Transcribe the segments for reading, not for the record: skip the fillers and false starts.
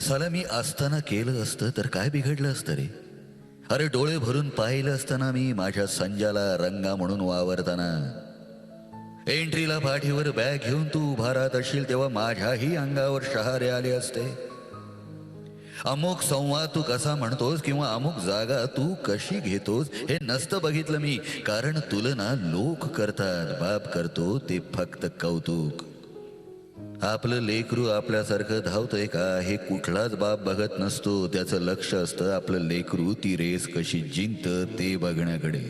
साला मी असताना केलं असतं तर काय बिघडलं असतं रे. अरे डोळे भरून पाहिलं असताना मी माझ्या संजाला रंगा म्हणून वावरताना. एंट्रीला पाठीवर बॅग घेऊन तू उभा राहत असशील तेव्हा माझ्याही अंगावर शहारे आले असते. अमुक संवाद तू कसा म्हणतोस किंवा अमुक जागा तू कशी घेतोस हे नसतं बघितलं मी. कारण तुलना लोक करतात, बाप करतो ते फक्त कौतुक. आपलं लेकरू आपल्यासारखं धावतंय का हे कुठलाच बाप बघत नसतो. त्याचं लक्ष असतं आपलं लेकरू ती रेस कशी जिंकतं ते बघण्याकडे.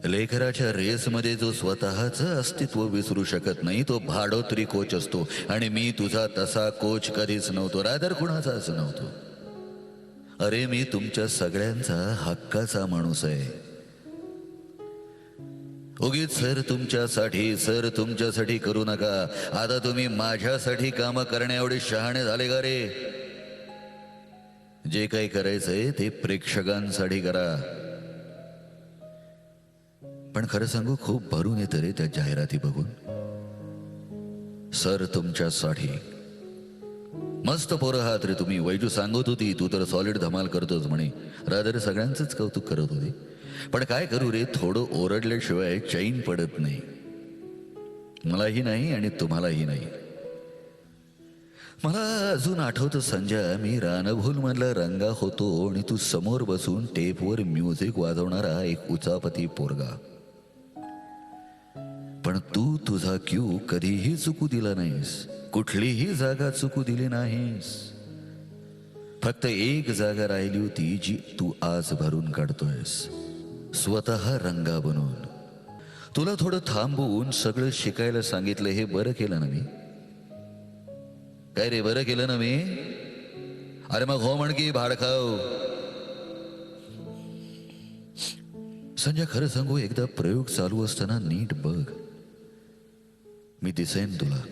लेकराच्या रेसमध्ये जो स्वतःचं अस्तित्व विसरू शकत नाही तो भाडोत्री कोच असतो. आणि मी तुझा तसा कोच कधीच नव्हतो, रादर कुणाचाच नव्हतो. अरे मी तुमच्या सगळ्यांचा हक्काचा माणूस आहे. उगीच सर तुमच्यासाठी करू नका. आता तुम्ही माझ्यासाठी काम करण्या एवढे शहाणे झाले का रे. जे काही करायचंय ते प्रेक्षकांसाठी करा. पण खरं सांगू खूप भरून येतं रे त्या जाहिराती बघून. सर तुमच्यासाठी. मस्त पोरं आहात रे तुम्ही. वैजू सांगत होती तू तर सॉलिड धमाल करतोस म्हणे. रादर सगळ्यांचंच कौतुक करत होते. पण काय करू रे, थोडं ओरडल्याशिवाय चैन पडत नाही. मलाही नाही आणि तुम्हालाही नाही. मला अजून आठवतं संजय, मी रानभूल मधला रंगा होतो आणि तू समोर बसून टेपवर म्युझिक वाजवणारा एक उचापती पोरगा. पण तू तुझा क्यू कधीही चुकू दिला नाहीस. कुठलीही जागा चुकू दिली नाहीस. फक्त एक जागा राहिली होती जी तू आज भरून काढतोयस, स्वतः रंगा बनून. तुला थोडं थांबवून सगळं शिकायला सांगितलं. हे बरं केलं ना मी. काय रे, बरं केलं ना मी. अरे मग हो म्हण की भाडखाव. संजय खरं सांगू, एकदा प्रयोग चालू असताना नीट बघ. मी दिसेन तुला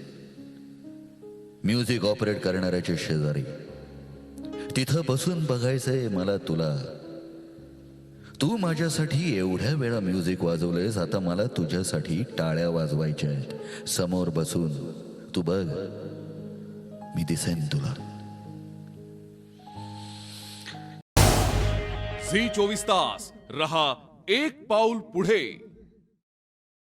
म्युझिक ऑपरेट करणाऱ्याच्या शेजारी. तिथं बसून बघायचंय मला तुला. तू माझ्यासाठी एवढ्या वेळा म्युझिक वाजवलंयस, आता मला तुझ्यासाठी टाळ्या वाजवायच्या आहेत. समोर बसून तू बघ, मी दिसेन तुला. झी 24 तास रहा एक पाऊल पुढे.